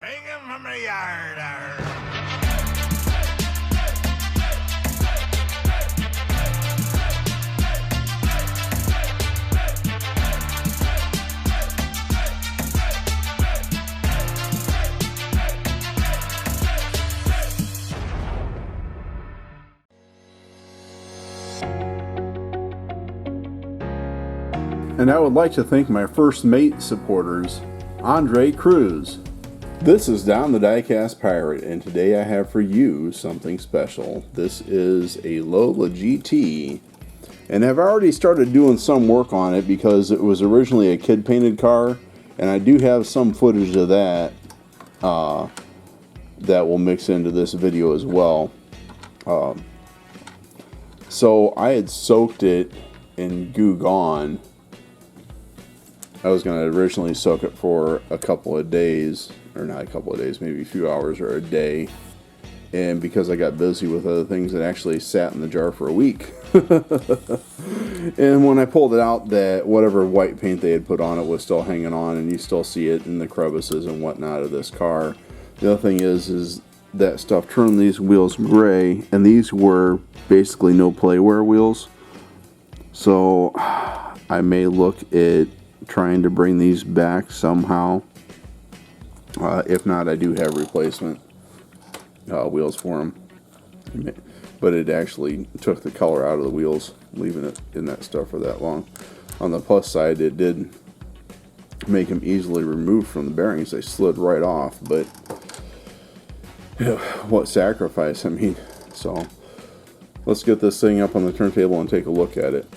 Bring him from the yard. Arrr. And I would like to thank my first mate supporters, Andre Cruz. This is Don the Diecast Pirate, and today I have for you something special. This is a Lola GT, and I've already started doing some work on it because it was originally a kid-painted car, and I do have some footage of that that will mix into this video as well. So I had soaked it in Goo Gone. I was going to originally soak it for a couple of days, or not a couple of days, maybe a few hours or a day. And because I got busy with other things, it actually sat in the jar for a week. And when I pulled it out, that whatever white paint they had put on it was still hanging on, and you still see it in the crevices and whatnot of this car. The other thing is that stuff turned these wheels gray, and these were basically no play wear wheels. So I may look at trying to bring these back somehow. If not, I do have replacement wheels for them, but it actually took the color out of the wheels, leaving it in that stuff for that long. On the plus side, it did make them easily removed from the bearings. They slid right off, but what sacrifice, I mean. So let's get this thing up on the turntable and take a look at it.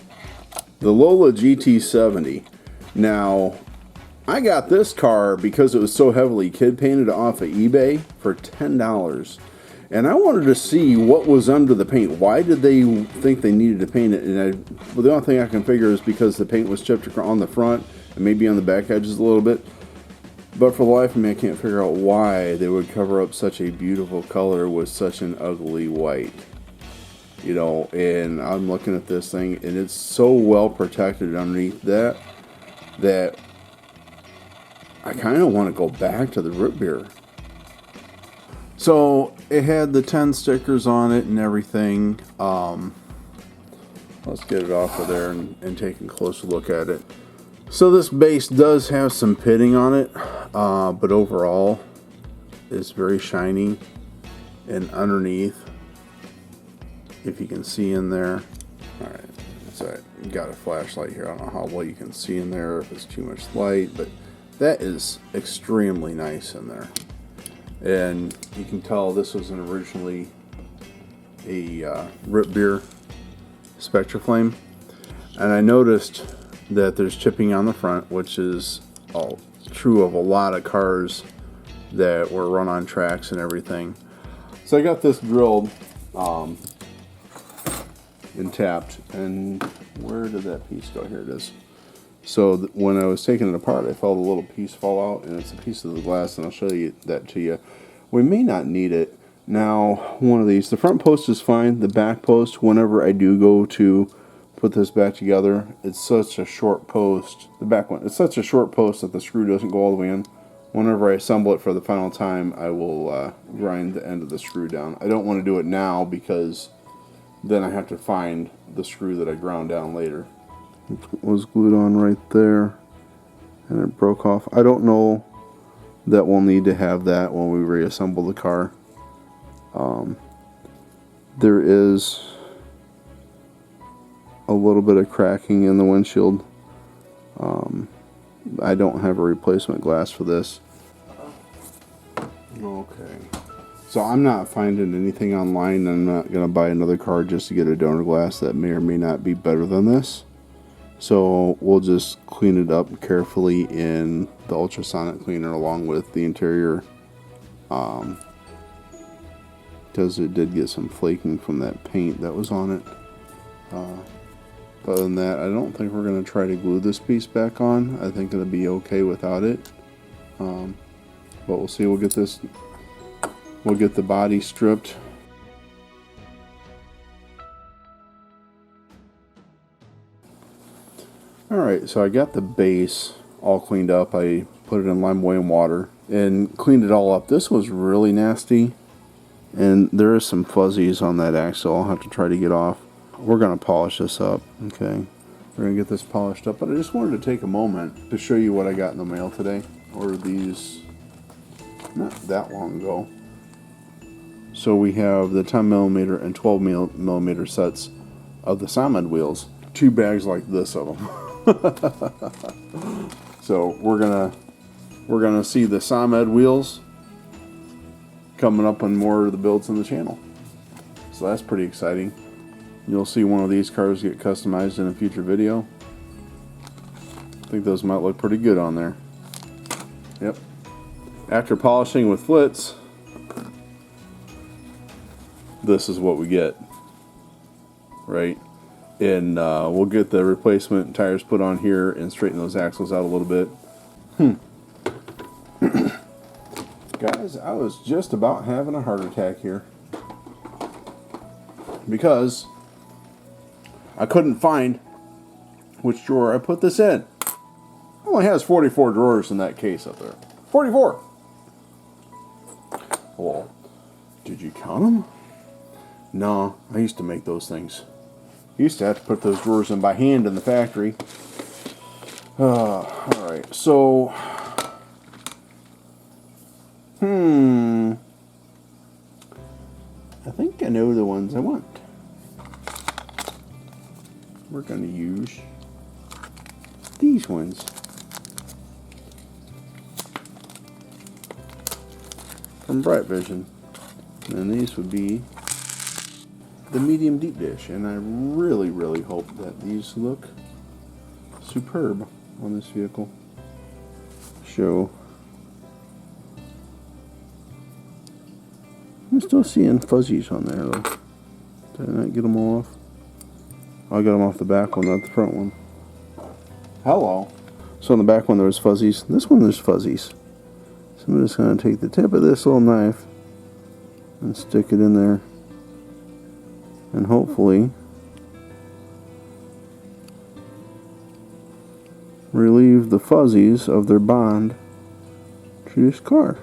The Lola GT70. Now, I got this car because it was so heavily kid painted off of eBay for $10. And I wanted to see what was under the paint. Why did they think they needed to paint it? And the only thing I can figure is because the paint was chipped on the front and maybe on the back edges a little bit. But for the life of me, I can't figure out why they would cover up such a beautiful color with such an ugly white. You know, and I'm looking at this thing, and it's so well protected underneath that I kind of want to go back to the root beer. So it had the 10 stickers on it and everything. Let's get it off of there and take a closer look at it. So this base does have some pitting on it, but overall it's very shiny. And underneath, if you can see in there, all right, so I got a flashlight here. I don't know how well you can see in there, if it's too much light, but that is extremely nice in there. And you can tell this was originally a root beer Spectra Flame. And I noticed that there's chipping on the front, which is all true of a lot of cars that were run on tracks and everything. So I got this drilled and tapped, and where did that piece go? Here it is. So when I was taking it apart, I felt a little piece fall out, and it's a piece of the glass, and I'll show you that to you. We may not need it. Now, one of these, the front post is fine. The back post, whenever I do go to put this back together, it's such a short post. The back one, it's such a short post that the screw doesn't go all the way in. Whenever I assemble it for the final time, I will grind the end of the screw down. I don't want to do it now because then I have to find the screw that I ground down later. It was glued on right there, and it broke off. I don't know that we'll need to have that when we reassemble the car. There is a little bit of cracking in the windshield. I don't have a replacement glass for this. Okay. So I'm not finding anything online. I'm not going to buy another car just to get a donor glass that may or may not be better than this. So we'll just clean it up carefully in the ultrasonic cleaner along with the interior. Because it did get some flaking from that paint that was on it. Other than that, I don't think we're going to try to glue this piece back on. I think it'll be okay without it. But we'll see. We'll get the body stripped. Alright, so I got the base all cleaned up. I put it in lime oil and water and cleaned it all up. This was really nasty, and there is some fuzzies on that axle I'll have to try to get off. We're going to polish this up, okay? We're going to get this polished up, but I just wanted to take a moment to show you what I got in the mail today. Ordered these not that long ago. So we have the 10mm and 12mm sets of the SoMo wheels. 2 bags like this of them. So we're gonna see the SoMo wheels coming up on more of the builds on the channel. So that's pretty exciting. You'll see one of these cars get customized in a future video. I think those might look pretty good on there. Yep. After polishing with Flitz, this is what we get, right? And we'll get the replacement tires put on here and straighten those axles out a little bit. Guys, I was just about having a heart attack here because I couldn't find which drawer I put this in. It only has 44 drawers in that case up there. 44! Well, did you count them? No, I used to make those things. I used to have to put those drawers in by hand in the factory. Alright, so... I think I know the ones I want. We're going to use these ones. From Bright Vision. And these would be the medium deep dish, and I really, really hope that these look superb on this vehicle. I'm still seeing fuzzies on there though. Did I not get them all off? I got them off the back one, not the front one. Hello. So on the back one there was fuzzies. This one there's fuzzies. So I'm just going to take the tip of this little knife and stick it in there. And hopefully relieve the fuzzies of their bond to this car.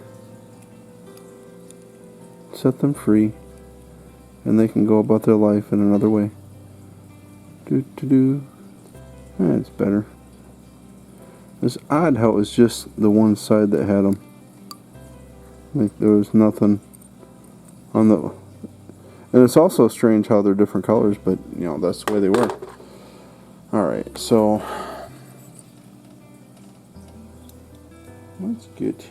Set them free, and they can go about their life in another way. That's better. It's odd how it was just the one side that had them. Like there was nothing on the... And it's also strange how they're different colors, but you know, that's the way they were. Alright, so let's get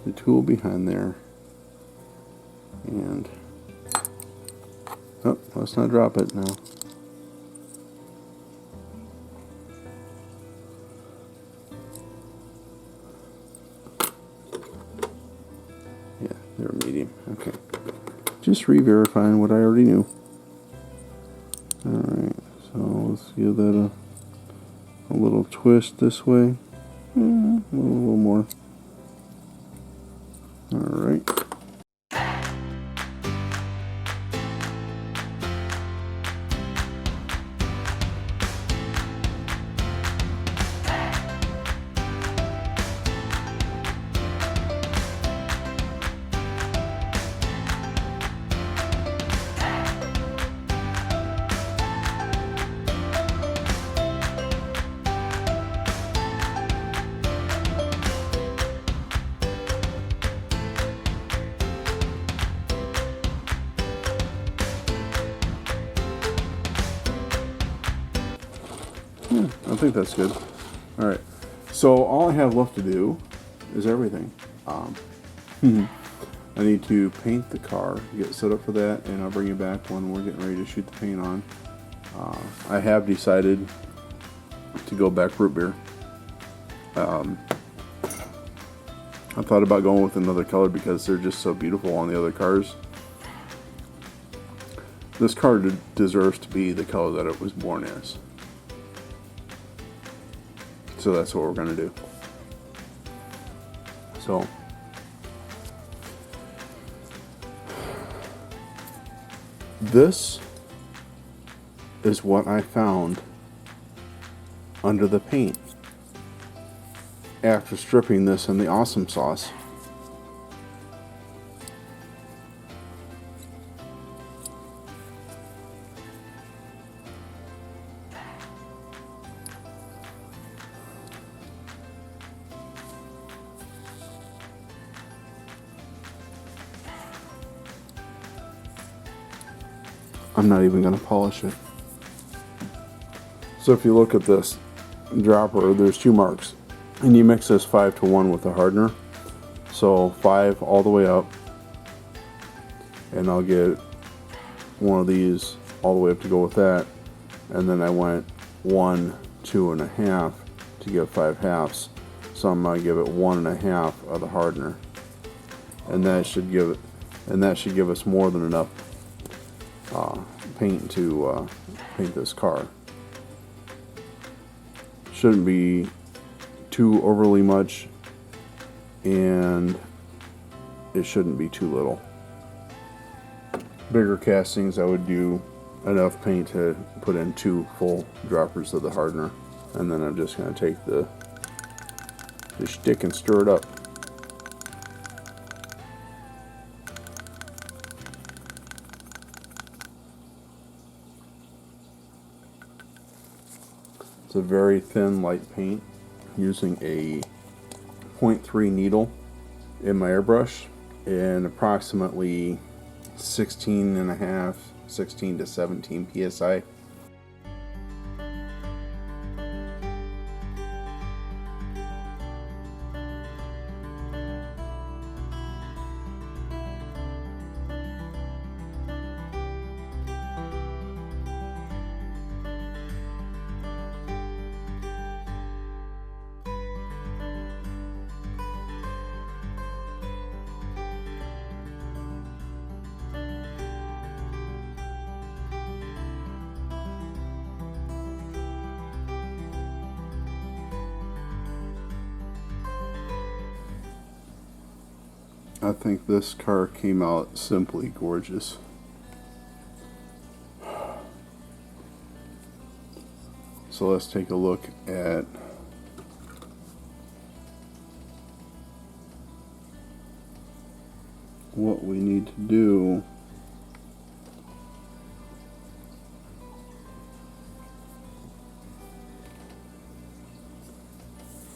the tool behind there. And oh, let's not drop it now. Yeah, they're medium. Okay. Just re-verifying what I already knew. Alright, so let's give that a little twist this way. A little more. Alright. I think that's good. Alright, so all I have left to do is everything. I need to paint the car, get set up for that, and I'll bring you back when we're getting ready to shoot the paint on. I have decided to go back root beer. I thought about going with another color because they're just so beautiful on the other cars. This car deserves to be the color that it was born as. So that's what we're going to do. So this is what I found under the paint. after stripping this in the awesome sauce. I'm not even going to polish it. So if you look at this dropper, there's 2 marks. And you mix this 5-to-1 with the hardener. So 5 all the way up. And I'll get one of these all the way up to go with that. And then I went 1, 2 1/2 to get 5 halves. So I'm going to give it 1 1/2 of the hardener. And that should give us more than enough paint to paint this car. Shouldn't be too overly much, and it shouldn't be too little. Bigger castings, I would do enough paint to put in 2 full droppers of the hardener, and then I'm just going to take the stick and stir it up. It's a very thin, light paint, using a 0.3 needle in my airbrush and approximately 16 to 17 psi. I think this car came out simply gorgeous. So let's take a look at what we need to do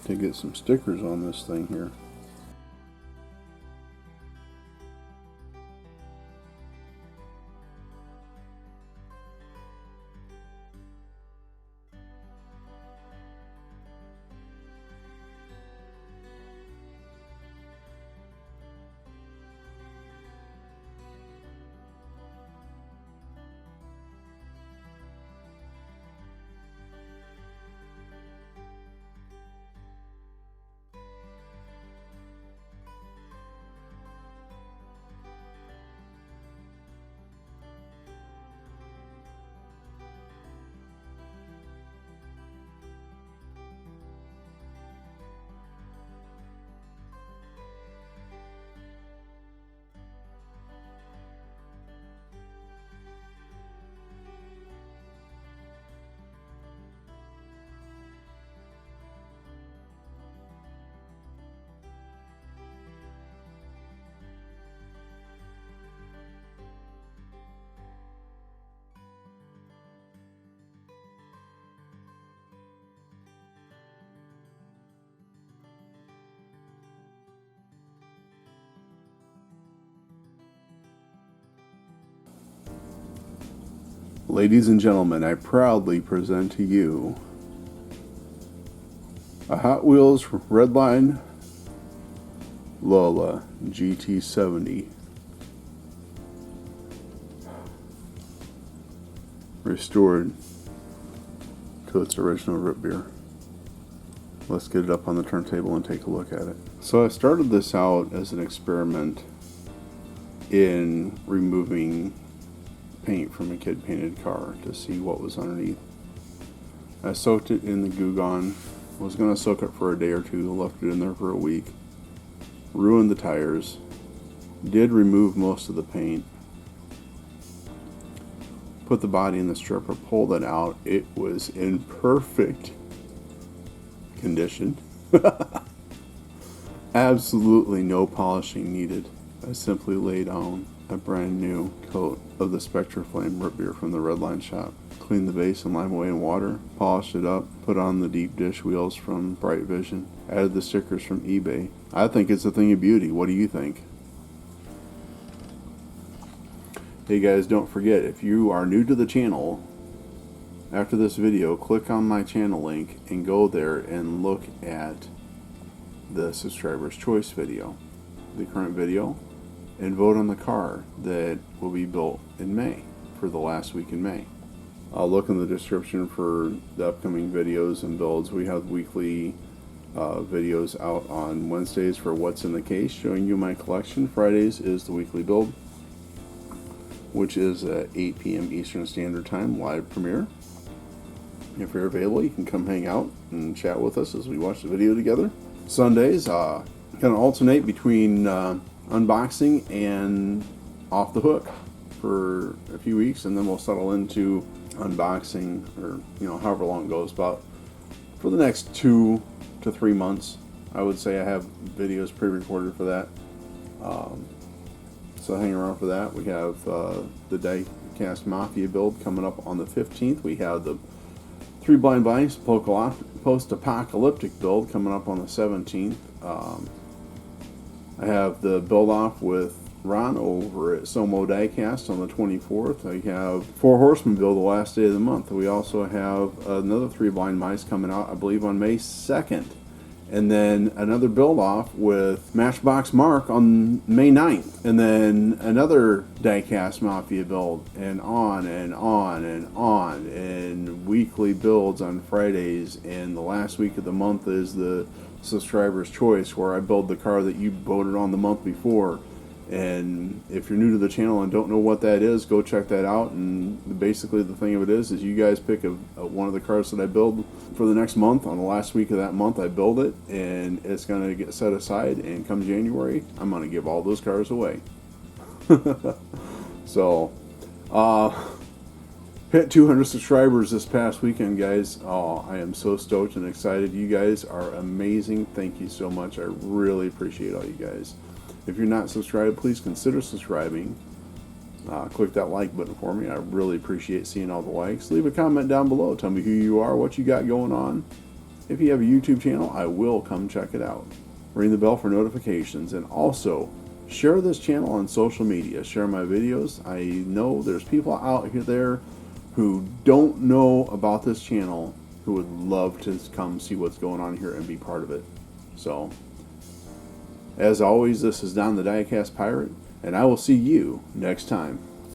to get some stickers on this thing here. Ladies and gentlemen, I proudly present to you a Hot Wheels Redline Lola GT70 restored to its original root beer. Let's get it up on the turntable and take a look at it. So I started this out as an experiment in removing paint from a kid painted car to see what was underneath. I soaked it in the Goo Gone. Was going to soak it for a day or two, left it in there for a week. Ruined the tires. Did remove most of the paint. Put the body in the stripper, pulled it out. It was in perfect condition. Absolutely no polishing needed. I simply lay down a brand new coat of the Spectre Flame root beer from the Redline shop. Cleaned the base and lime away in water, polished it up, put on the deep dish wheels from Bright Vision, added the stickers from eBay. I think it's a thing of beauty. What do you think? Hey guys, don't forget, if you are new to the channel, after this video, click on my channel link and go there and look at the Subscriber's Choice video, the current video, and vote on the car that will be built in May, for the last week in May. I'll look in the description for the upcoming videos and builds. We have weekly videos out on Wednesdays for What's in the Case, showing you my collection. Fridays is the weekly build, which is at 8 p.m. Eastern Standard Time, live premiere. If you're available, you can come hang out and chat with us as we watch the video together. Sundays, kind of alternate between unboxing and off the hook for a few weeks, and then we'll settle into unboxing, or however long it goes, about for the next 2 to 3 months. I would say I have videos pre-recorded for that, so hang around for that. We have the Diecast Mafia build coming up on the 15th. We have the 3 Blind Buys post-apocalyptic build coming up on the 17th. I have the build off with Ron over at SoMo Diecast on the 24th. I have 4 Horsemen build the last day of the month. We also have another 3 Blind Mice coming out, I believe, on May 2nd. And then another build off with Matchbox Mark on May 9th. And then another Diecast Mafia build, and on and on and on. And weekly builds on Fridays. And the last week of the month is the Subscriber's Choice, where I build the car that you voted on the month before. And if you're new to the channel and don't know what that is, go check that out. And basically the thing of it is you guys pick one of the cars that I build for the next month. On the last week of that month, I build it, and it's going to get set aside, and come January, I'm going to give all those cars away. So hit 200 subscribers this past weekend, guys. Oh, I am so stoked and excited. You guys are amazing. Thank you so much. I really appreciate all you guys. If you're not subscribed, please consider subscribing. Click that like button for me. I really appreciate seeing all the likes. Leave a comment down below. Tell me who you are, what you got going on. If you have a YouTube channel, I will come check it out. Ring the bell for notifications. And also, share this channel on social media. Share my videos. I know there's people out there who don't know about this channel who would love to come see what's going on here and be part of it. So, as always, this is Don the Diecast Pirate, and I will see you next time.